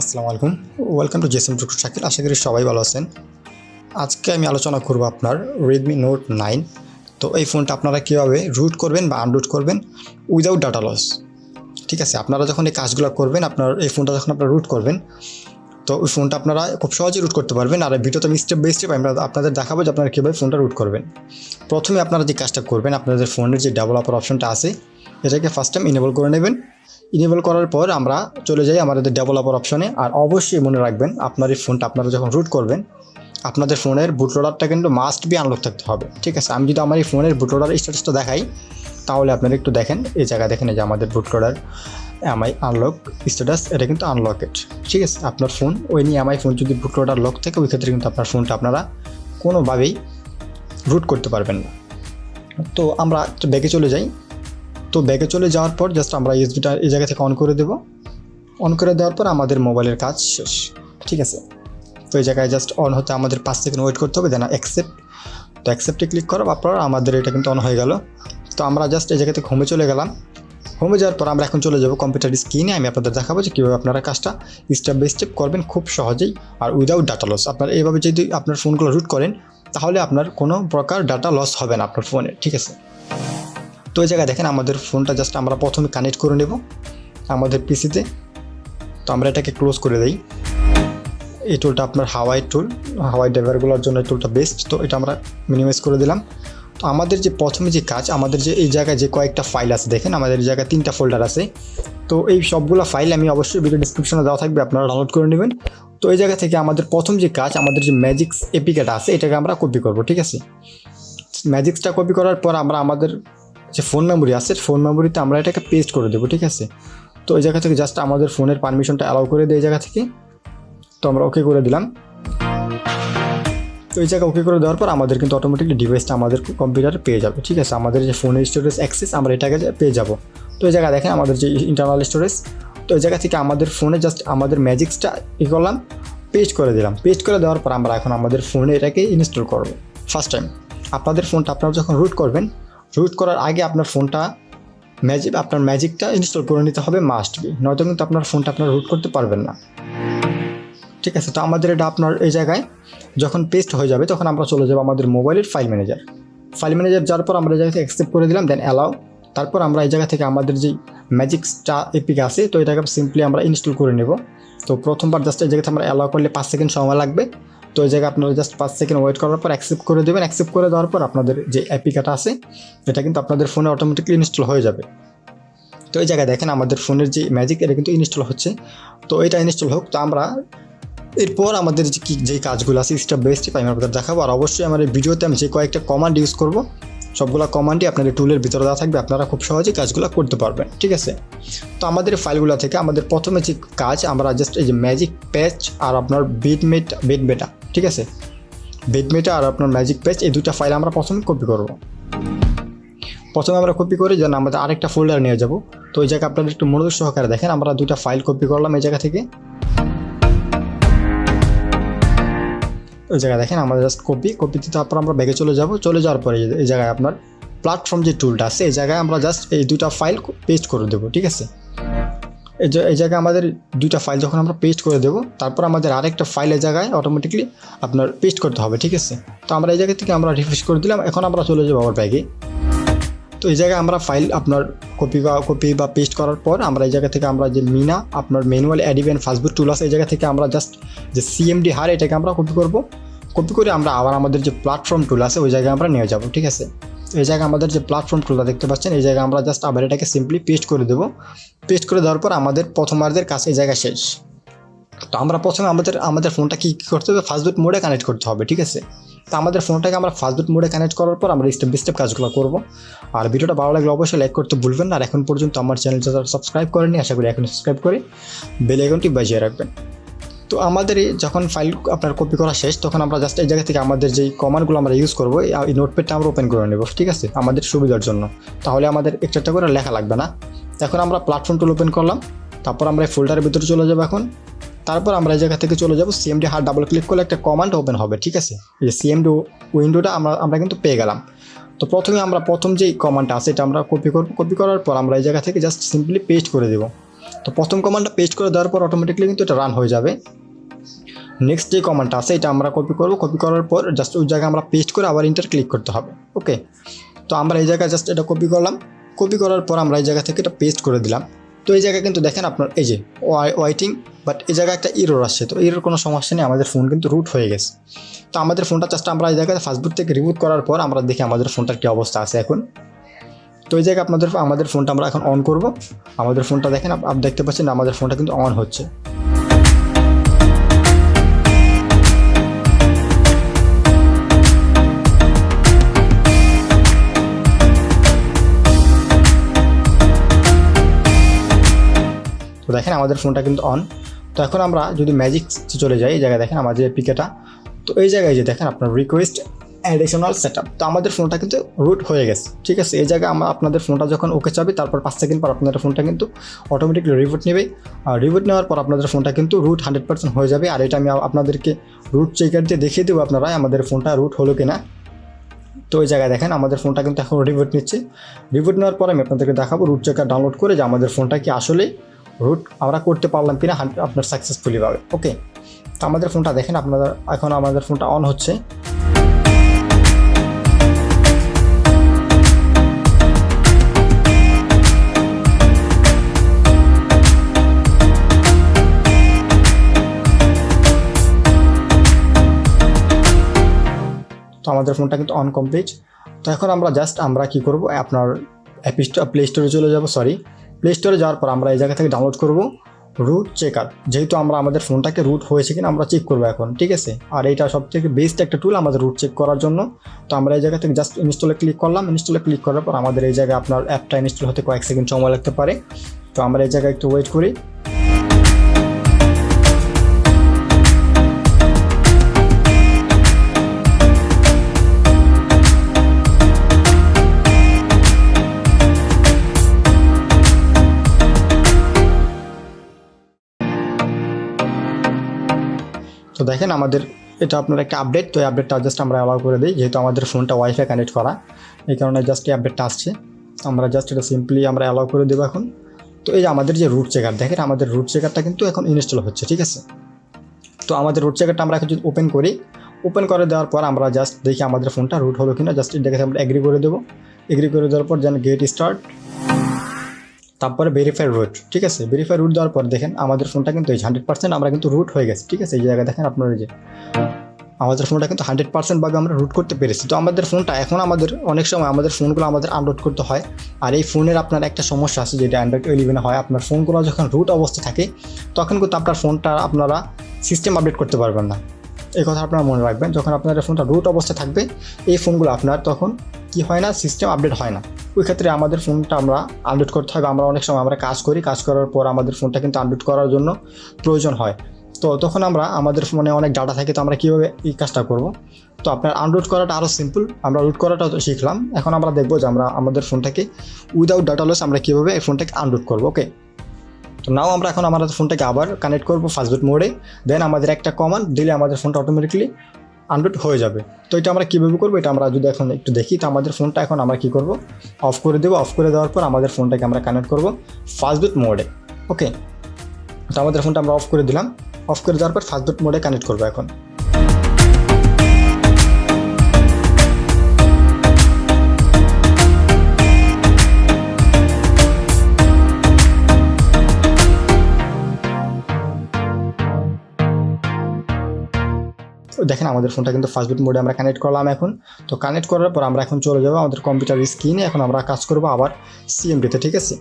আসসালামু আলাইকুম, welcome to Shakil. আশা করি সবাই ভালো আছেন। আজকে আমি আলোচনা করব আপনার Redmi Note 9। তো এই ফোনটা আপনারা কীভাবে রুট করবেন বা আনরুট করবেন উইদাউট ডাটা লস। ঠিক আছে, আপনারা যখন এই কাজগুলো করবেন, আপনার এই ফোনটা যখন আপনারা রুট করবেন, তো ওই ফোনটা আপনারা খুব সহজেই রুট করতে পারবেন। আর এই ভিডিওতে আমি স্টেপ বাই স্টেপ আমরা আপনাদের দেখাবো যে আপনারা কীভাবে ফোনটা রুট করবেন। প্রথমে আপনারা যে কাজটা করবেন, আপনাদের ফোনের যে ডেভেলপার অপশনটা আছে এটাকে ফার্স্ট টাইম ইনেবল করে নেবেন। ইনেবল করার পর আমরা চলে যাই আমাদের ডেভেলপার অপশনে। আর অবশ্যই মনে রাখবেন, আপনার এই ফোনটা আপনারা যখন রুট করবেন, আপনাদের ফোনের বুটলোডারটা কিন্তু মাস্ট বি আনলক থাকতে হবে। ঠিক আছে, আমি যদি আমার এই ফোনের বুটলোডার স্ট্যাটাসটা দেখাই, তাহলে আপনারা একটু দেখেন, এই জায়গায় দেখেন এই যে আমাদের বুটলোডার এমআই আনলক স্ট্যাটাস, এটা কিন্তু আনলকেড। ঠিক আছে, আপনার ফোন ওই নিয়ে এমআই ফোন যদি বুটলোডার লক থাকে, ওই ক্ষেত্রে কিন্তু আপনার ফোনটা আপনারা কোনোভাবেই রুট করতে পারবেন না। তো আমরা ব্যাগে চলে যাই। তো ব্যাগে চলে যাওয়ার পর জাস্ট আমরা ইউএসবিটা এই জায়গা থেকে অন করে দেব। অন করে দেওয়ার পর আমাদের মোবাইলের কাজ শেষ। ঠিক আছে, তো এই জায়গায় জাস্ট অন হতে আমাদের 5 সেকেন্ড ওয়েট করতে হবে, দেন অ্যাকসেপ্ট। তো অ্যাকসেপ্টে ক্লিক করার পর আমাদের এটা কিন্তু অন হয়ে গেল। তো আমরা জাস্ট এই জায়গা থেকে হোমে চলে গেলাম। হোমে যাওয়ার পর আমরা এখন চলে যাব কম্পিউটার স্ক্রিনে। আমি আপনাদের দেখাবো যে কীভাবে আপনারা কাজটা স্টেপ বাই স্টেপ করবেন খুব সহজেই আর উইদাউট ডাটা লস। আপনারা এইভাবে যদি আপনার ফোনগুলো রুট করেন, তাহলে আপনার কোনো প্রকার ডাটা লস হবে না আপনার ফোনে। ঠিক আছে, তো এই জায়গায় দেখেন আমাদের ফোনটা জাস্ট আমরা প্রথমে কানেক্ট করে নেব আমাদের পিসিতে। তো আমরা এটাকে ক্লোজ করে দিই। এই টুলটা আপনার হাওয়াই টুল, হাওয়াই ড্রাইভারগুলোর জন্য এই টুলটা বেস্ট। তো এটা আমরা মিনিমাইজ করে দিলাম। তো আমাদের যে প্রথমে যে কাজ, আমাদের যে এই জায়গায় যে কয়েকটা ফাইল আছে, দেখেন আমাদের এই জায়গায় 3টা ফোল্ডার আছে। তো এই সবগুলো ফাইল আমি অবশ্যই ভিডিও ডিসক্রিপশনে দেওয়া থাকবে, আপনারা ডাউনলোড করে নেবেন। তো এই জায়গা থেকে আমাদের প্রথম যে কাজ, আমাদের যে ম্যাজিক্স এপিকেটা আছে, এটাকে আমরা কপি করব। ঠিক আছে, ম্যাজিক্সটা কপি করার পর আমরা আমাদের যে ফোন মেমোরি আছে, ফোন মেমোরিতে আমরা এটাকে পেস্ট করে দেবো। ঠিক আছে, তো এই জায়গা থেকে জাস্ট আমাদের ফোনের পারমিশনটা অ্যালাউ করে দেয় এই জায়গা থেকে। তো আমরা ওকে করে দিলাম। তো এই জায়গা ওকে করে দেওয়ার পর আমাদের কিন্তু অটোমেটিকলি ডিভাইসটা আমাদের কম্পিউটারে পেয়ে যাবে। ঠিক আছে, আমাদের যে ফোনের স্টোরেজ অ্যাক্সেস আমরা এটাকে পেয়ে যাব। তো এই জায়গায় দেখেন আমাদের যে ইন্টারনাল স্টোরেজ, তো এই জায়গা থেকে আমাদের ফোনে জাস্ট আমাদের ম্যাজিক্সটা ই করলাম, পেস্ট করে দিলাম। পেস্ট করে দেওয়ার পর আমরা এখন আমাদের ফোনে এটাকে ইনস্টল করব। ফার্স্ট টাইম আপনাদের ফোনটা আপনারা যখন রুট করবেন, রুট করার আগে আপনার ফোনটা আপনার ম্যাজিকটা ইনস্টল করে নিতে হবে মাস্ট বি, নয়তো কিন্তু আপনার ফোনটা আপনারা রুট করতে পারবেন না। ঠিক আছে, তো আমাদের এটা আপনার এই জায়গায় যখন পেস্ট হয়ে যাবে, তখন আমরা চলে যাবো আমাদের মোবাইলের ফাইল ম্যানেজার। ফাইল ম্যানেজার যাওয়ার পর আমরা এই জায়গা থেকে অ্যাকসেপ্ট করে দিলাম, দেন অ্যালাউ। তারপর আমরা এই জায়গা থেকে আমাদের যেই ম্যাজিক্সটা এপিক আছে, তো এটাকে সিম্পলি আমরা ইনস্টল করে নেব। তো প্রথমবার জাস্ট এই জায়গাতে আমরা অ্যালাউ করলে 5 সেকেন্ড সময় লাগবে। তো এই জায়গায় আপনারা জাস্ট 5 সেকেন্ড ওয়েট করার পর অ্যাকসেপ্ট করে দেবেন। অ্যাকসেপ্ট করে দেওয়ার পর আপনাদের যে অ্যাপিকাটা আছে, এটা কিন্তু আপনাদের ফোনে অটোমেটিকলি ইনস্টল হয়ে যাবে। তো এই জায়গায় দেখেন আমাদের ফোনের যে ম্যাজিক, এটা কিন্তু ইনস্টল হচ্ছে। তো এটা ইনস্টল হোক। তো আমরা এরপর আমাদের যে কাজগুলো আছে স্টেপ বাই স্টেপ আমি আপনাদের দেখাবো। আর অবশ্যই আমার এই ভিডিওতে আমি যে কয়েকটা কমান্ড ইউজ করব, সবগুলো কমান্ডই আপনার টুলের ভিতরে দেওয়া থাকবে, আপনারা খুব সহজেই কাজগুলো করতে পারবেন। ঠিক আছে, তো আমাদের ফাইলগুলো থেকে আমাদের প্রথমে যে কাজ, আমরা জাস্ট এই যে ম্যাজিক প্যাচ আর আপনার বেডমেটা, ঠিক আছে, বেডমেটা আর আপনার ম্যাজিক প্যাচ, এই দুটো ফাইল আমরা প্রথমে কপি করব। প্রথমে আমরা কপি করে যেন আমাদের আরেকটা ফোল্ডার নিয়ে যাব। তো ওই জায়গায় আপনারা একটু মনোযোগ সহকারে দেখেন, আমরা 2টা ফাইল কপি করলাম এই জায়গা থেকে। ওই জায়গায় দেখেন আমাদের জাস্ট কপিতে, তারপর আমরা ব্যাগে চলে যাব। চলে যাওয়ার পরে এই জায়গায় আপনার প্ল্যাটফর্ম যে টুলটা আছে, এই জায়গায় আমরা জাস্ট এই 2টা ফাইল পেস্ট করে দেবো। ঠিক আছে, এই জায়গায় আমাদের 2টা ফাইল যখন আমরা পেস্ট করে দেবো, তারপর আমাদের আরেকটা ফাইল এই জায়গায় অটোমেটিকলি আপনার পেস্ট করতে হবে। ঠিক আছে, তো আমরা এই জায়গা থেকে আমরা রিফ্রেশ করে দিলাম। এখন আমরা চলে যাবো আবার ব্যাগে। তো এই জায়গায় আমরা ফাইল আপনার কপি বা পেস্ট করার পর আমরা এই জায়গা থেকে আমরা যে আপনার ম্যানুয়াল অ্যাডিভ ফাস্টবুট টুল আছে, এই জায়গা থেকে আমরা জাস্ট যে সিএমডি হার, এটাকে আমরা কপি করব। কপি করে আমরা আবার আমাদের যে প্ল্যাটফর্ম টুল আছে ওই জায়গায় আমরা নিয়ে যাব। ঠিক আছে, এই জায়গায় আমাদের যে প্ল্যাটফর্ম টুলটা দেখতে পাচ্ছেন, এই জায়গায় আমরা জাস্ট আবার এটাকে সিম্পলি পেস্ট করে দেবো। পেস্ট করে দেওয়ার পর আমাদের প্রথমার্ধের কাছে এই জায়গায় শেষ। তো আমরা প্রথমে আমাদের ফোনটা কী করতে হবে, ফাস্টবুট মোডে কানেক্ট করতে হবে। ঠিক আছে, তো আমাদের ফোনটাকে আমরা ফাস্টবুট মোডে কানেক্ট করার পর আমরা স্টেপ বাই স্টেপ কাজগুলো করব। আর ভিডিওটা ভালো লাগলে অবশ্যই লাইক করতে ভুলবেন না। আর এখন পর্যন্ত আমার চ্যানেলটা যারা সাবস্ক্রাইব করেনি, আশা করি এখন সাবস্ক্রাইব করে বেল আইকনটি বাজিয়ে রাখবেন। তো আমাদের যখন ফাইল আপনার কপি করা শেষ, তখন আমরা জাস্ট এই জায়গা থেকে আমাদের যেই কমান্ডগুলো আমরা ইউজ করবো, এই নোটপ্যাডটা আমরা ওপেন করে নেব। ঠিক আছে, আমাদের সুবিধার জন্য, তাহলে আমাদের একটা করে লেখা লাগবে না। এখন আমরা প্ল্যাটফর্ম টুল ওপেন করলাম, তারপর আমরা এই ফোল্ডারের ভিতরে চলে যাবো। এখন তারপর আমরা এই জায়গা থেকে চলে যাব সিএমডি হার, ডাবল ক্লিক করলে একটা কমান্ড ওপেন হবে। ঠিক আছে, এই সিএমডি উইন্ডোটা আমরা কিন্তু পেয়ে গেলাম। তো প্রথমে আমরা প্রথম যেই কমান্ডটা আছে এটা আমরা কপি করব। কপি করার পর আমরা এই জায়গা থেকে জাস্ট সিম্পলি পেস্ট করে দেবো। তো প্রথম কমান্ডটা পেস্ট করে দেওয়ার পর অটোমেটিকলি কিন্তু এটা রান হয়ে যাবে। নেক্সট যে কমান্ডটা আছে এটা আমরা কপি করব, কপি করার পর জাস্ট ওই জায়গায় আমরা পেস্ট করে আবার ইন্টার ক্লিক করতে হবে। ওকে, তো আমরা এই জায়গায় জাস্ট এটা কপি করলাম, কপি করার পর আমরা এই জায়গা থেকে এটা পেস্ট করে দিলাম। তো এই জায়গায় কিন্তু দেখেন আপনার এই যে ওয়াইটিং, বাট এই জায়গায় একটা ইরর আসছে। তো এরর কোনো সমস্যা নেই, আমাদের ফোন কিন্তু রুট হয়ে গেছে। তো আমাদের ফোনটা জাস্ট আমরা এই জায়গায় ফাস্টবুট থেকে রিবুট করার পর আমরা দেখি আমাদের ফোনটার কী অবস্থা আছে এখন। তো এই জায়গায় আমাদের ফোনটা আমরা এখন অন করব। আমাদের ফোনটা দেখেন, আপনি দেখতে পাচ্ছেন আমাদের ফোনটা কিন্তু অন হচ্ছে। তো দেখেন আমাদের ফোনটা কিন্তু অন। তো এখন আমরা যদি ম্যাজিক চলে যাই, এই জায়গায় দেখেন আমাদের এপিকেটা। তো এই জায়গায় যে দেখেন আপনার রিকোয়েস্ট অ্যাডিশনাল সেটআপ, তো আমাদের ফোনটা কিন্তু রুট হয়ে গেছে। ঠিক আছে, এই জায়গায় আপনাদের ফোনটা যখন ওকে চাবে তারপর 5 সেকেন্ড পর আপনাদের ফোনটা কিন্তু অটোমেটিকলি রিবুট নেবে। আর রিবুট নেওয়ার পর আপনাদের ফোনটা কিন্তু রুট 100% হয়ে যাবে। আর এটা আমি আপনাদেরকে রুট চেকার দিয়ে দেখিয়ে দেবো আপনারা আমাদের ফোনটা রুট হলো কিনা। তো এই জায়গায় দেখেন আমাদের ফোনটা কিন্তু এখন রিবুট নিচ্ছে। রিবুট নেওয়ার পরে আমি আপনাদেরকে দেখাবো রুট চেকার ডাউনলোড করে যে আমাদের ফোনটা কি আসলে রুট আমরা করতে পারলাম কিনা আপনার সাকসেসফুলি ভাবে। ওকে, তো আমাদের ফোনটা দেখেন আপনারা এখন আমাদের ফোনটা অন হচ্ছে। তো আমাদের ফোনটা কিন্তু অন কমপ্লিট। তো এখন আমরা কি করব, আপনার প্লে স্টোরে চলে যাব। প্লে স্টোরে যাওয়ার পর আমরা এই জায়গা থেকে ডাউনলোড করব রুট চেকার। যেহেতু আমাদের ফোনটাকে রুট হয়েছে কিনা আমরা চেক করবো এখন। ঠিক আছে, আর এইটা সবথেকে বেস্ট একটা টুল আমাদের রুট চেক করার জন্য। তো আমরা এই জায়গা থেকে জাস্ট ইনস্টলে ক্লিক করলাম। ইনস্টলে ক্লিক করার পর আমাদের এই জায়গায় আপনার অ্যাপটা ইনস্টল হতে কয়েক সেকেন্ড সময় লাগতে পারে। তো আমরা এই জায়গায় একটু ওয়েট করি। তো দেখেন আমাদের এটা আপনার একটা আপডেট। তো এই আপডেটটা জাস্ট আমরা অ্যালাউ করে দিই, যেহেতু আমাদের ফোনটা ওয়াইফাই কানেক্ট করা, এই কারণে জাস্ট এই আপডেটটা আসছে। আমরা জাস্ট এটা সিম্পলি আমরা অ্যালাউ করে দেবো এখন। তো এই যে আমাদের যে রুট চেকার, দেখেন আমাদের রুট চেকারটা কিন্তু এখন ইনস্টল হচ্ছে। ঠিক আছে, তো আমাদের রুট চেকারটা আমরা এখন যদি ওপেন করি, ওপেন করে দেওয়ার পর আমরা জাস্ট দেখি আমাদের ফোনটা রুট হলো কিনা। জাস্ট এটাকে আমরা এগ্রি করে দেবো। এগ্রি করে দেওয়ার পর যেন গেট স্টার্ট, তারপরে ভেরিফাই রুট। ঠিক আছে, ভেরিফাই রুট দেওয়ার পর দেখেন আমাদের ফোনটা কিন্তু 100% আমরা কিন্তু রুট হয়ে গেছে। ঠিক আছে, এই জায়গায় দেখেন আপনার এই যে আমাদের ফোনটা কিন্তু 100% ভাবে আমরা রুট করতে পেরেছি। তো আমাদের ফোনটা এখন আমাদের অনেক সময় আমাদের ফোনগুলো আমাদের আনলোড করতে হয়। আর এই ফোনের আপনার একটা সমস্যা আছে, যেটা অ্যান্ড্রয়েড 11 হয়। আপনার ফোনগুলো যখন রুট অবস্থা থাকে তখন কিন্তু আপনার ফোনটা আপনারা সিস্টেম আপডেট করতে পারবেন না। এই কথা আপনারা মনে রাখবেন, যখন আপনার ফোনটা রুট অবস্থায় থাকবে এই ফোনগুলো আপনার তখন কি হয় না, সিস্টেম আপডেট হয় না। ওই ক্ষেত্রে আমাদের ফোনটা আমরা আপডেট করতে হবে। আমরা অনেক সময় আমরা কাজ করি, কাজ করার পর আমাদের ফোনটা কিন্তু আপডেট করার জন্য প্রয়োজন হয়। তো তখন আমাদের ফোনে অনেক ডাটা থাকে, তো আমরা কীভাবে এই কাজটা করব। তো আপনার আনরুট করাটা আরও সিম্পল, আমরা রুট করাটাও তো শিখলাম। এখন আমরা দেখবো যে আমরা আমাদের ফোনটাকে উইদাউট ডাটা লস আমরা কীভাবে এই ফোনটাকে আনরুট করবো। ওকে, তো নাও আমরা এখন আমাদের ফোনটাকে আবার কানেক্ট করবো ফাস্টবুট মোডে। দেন আমাদের একটা কমান্ড দিলে আমাদের ফোনটা অটোমেটিকলি আনরুট হয়ে যাবে। তো এটা আমরা কীভাবে করবো এটা আমরা যদি এখন একটু দেখি। তো আমাদের ফোনটা এখন আমরা কী করবো, অফ করে দেবো। অফ করে দেওয়ার পর আমাদের ফোনটাকে আমরা কানেক্ট করবো ফাস্টবুট মোডে। ওকে, তো আমাদের ফোনটা আমরা অফ করে দিলাম। অফ করে দেওয়ার পর ফাস্টবুট মোডে কানেক্ট করবো এখন। দেখেন আমাদের ফোনটা কিন্তু ফাস্টবুট মোডে আমরা কানেক্ট করলাম এখন। তো কানেক্ট করার পর আমরা এখন চলে যাবো আমাদের কম্পিউটার স্ক্রিনে। এখন আমরা কাজ করবো আবার সিএমডিতে। ঠিক আছে,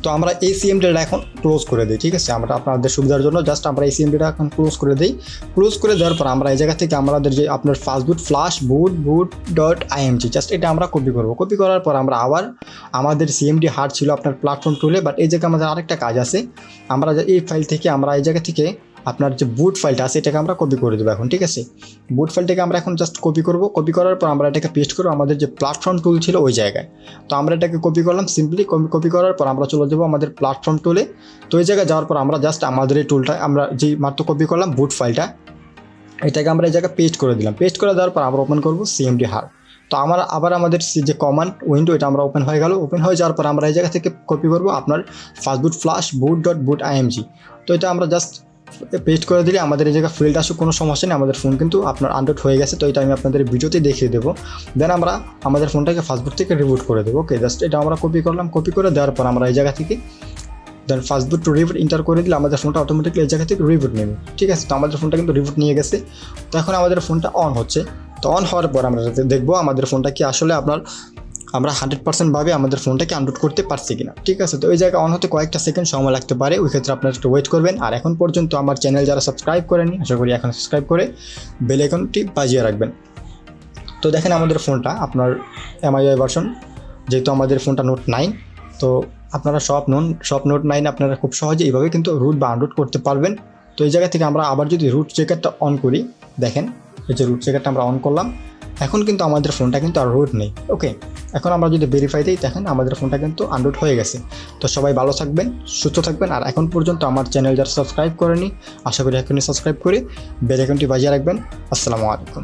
তো আমরা এই সিএমডিটা এখন ক্লোজ করে দিই। ঠিক আছে, আমরা আপনাদের সুবিধার জন্য জাস্ট আমরা এই সিএমডিটা এখন ক্লোজ করে দিই। ক্লোজ করে দেওয়ার পর আমরা এই জায়গা থেকে আমাদের যে আপনার ফাস্টবুট ফ্ল্যাশ boot.img জাস্ট এটা আমরা কপি করব। কপি করার পর আমরা আবার আমাদের সিএমডি হার্ড ছিল আপনার প্ল্যাটফর্ম টুলে, বাট এই জায়গায় আমাদের আরেকটা কাজ আছে। আমরা এই ফাইল থেকে আমরা এই জায়গা থেকে আপনার যে বুট ফাইলটা আছে এটাকে আমরা কপি করে দেবো এখন, ঠিক আছে। বুট ফাইলটাকে আমরা এখন জাস্ট কপি করব। কপি করার পর আমরা এটাকে পেস্ট করবো আমাদের যে প্ল্যাটফর্ম টুল ছিল ওই জায়গায়। তো আমরা এটাকে কপি করলাম, সিম্পলি কপি করার পর আমরা চলে যাবো আমাদের প্ল্যাটফর্ম টুলে। তো ওই জায়গায় যাওয়ার পর আমরা জাস্ট আমাদের এই টুলটা আমরা যেই মাত্র কপি করলাম বুট ফাইলটা, এটাকে আমরা এই জায়গায় পেস্ট করে দিলাম। পেস্ট করে দেওয়ার পর আমরা ওপেন করবো সিএমডি হার। তো আবার আমাদের যে কমান্ড উইন্ডো এটা আমরা ওপেন হয়ে গেল। ওপেন হয়ে যাওয়ার পর আমরা এই জায়গা থেকে কপি করবো আপনার ফাস্টবুট ফ্ল্যাশ boot.boot.img। তো এটা আমরা জাস্ট পেস্ট করে দিলে আমাদের এই জায়গায় ফিল্ড আসুক, কোনো সমস্যা নেই। আমাদের ফোন কিন্তু আপনার আনরুট হয়ে গেছে। তো এটা আমি আপনাদের ভিডিওতে দেখিয়ে দেবো। দেন আমরা আমাদের ফোনটাকে ফাস্টবুট থেকে রিবুট করে দেবো। ওকে, জাস্ট এটা আমরা কপি করলাম। কপি করে দেওয়ার পর আমরা এই জায়গা থেকে দেন ফাস্টবুট টু রিবুট ইন্টার করে দিলে আমাদের ফোনটা অটোমেটিকলি এই জায়গা থেকে রিবুট নেবে, ঠিক আছে। তো আমাদের ফোনটা কিন্তু রিবুট নিয়ে গেছে। তো এখন আমাদের ফোনটা অন হচ্ছে। তো অন হওয়ার পর আমরা দেখবো আমাদের ফোনটা কি আসলে আমরা 100% ভাবে আমাদের ফোনটাকে আনরুট করতে পারছি কিনা, ঠিক আছে। তো এই জায়গায় অন হতে কয়েকটা সেকেন্ড সময় লাগতে পারে, ওই ক্ষেত্রে আপনারা একটু ওয়েট করবেন। আর এখন পর্যন্ত আমার চ্যানেল যারা সাবস্ক্রাইব করেনি, আশা করি এখন সাবস্ক্রাইব করে বেল আইকনটি বাজিয়ে রাখবেন। তো দেখেন আমাদের ফোনটা আপনার MIUI ভার্সন, যেহেতু আমাদের ফোনটা নোট 9। তো আপনারা সব নোট 9 আপনারা খুব সহজে এইভাবে কিন্তু রুট বা আনরুট করতে পারবেন। তো এই জায়গা থেকে আমরা আবার যদি রুট চেকারটা অন করি, দেখেন এই যে রুট চেকারটা আমরা অন করলাম, এখন কিন্তু আমাদের ফোনটা কিন্তু আর রুট নেই। ওকে, এখন আমরা যদি ভেরিফাই দিই দেখেন আমাদের ফোনটা কিন্তু আনরুট হয়ে গেছে। তো সবাই ভালো থাকবেন, সুস্থ থাকবেন। আর এখন পর্যন্ত আমার চ্যানেল যারা সাবস্ক্রাইব করেনি, আশা করি এখনই সাবস্ক্রাইব করে বেল আইকনটি বাজিয়ে রাখবেন। আসসালামু আলাইকুম।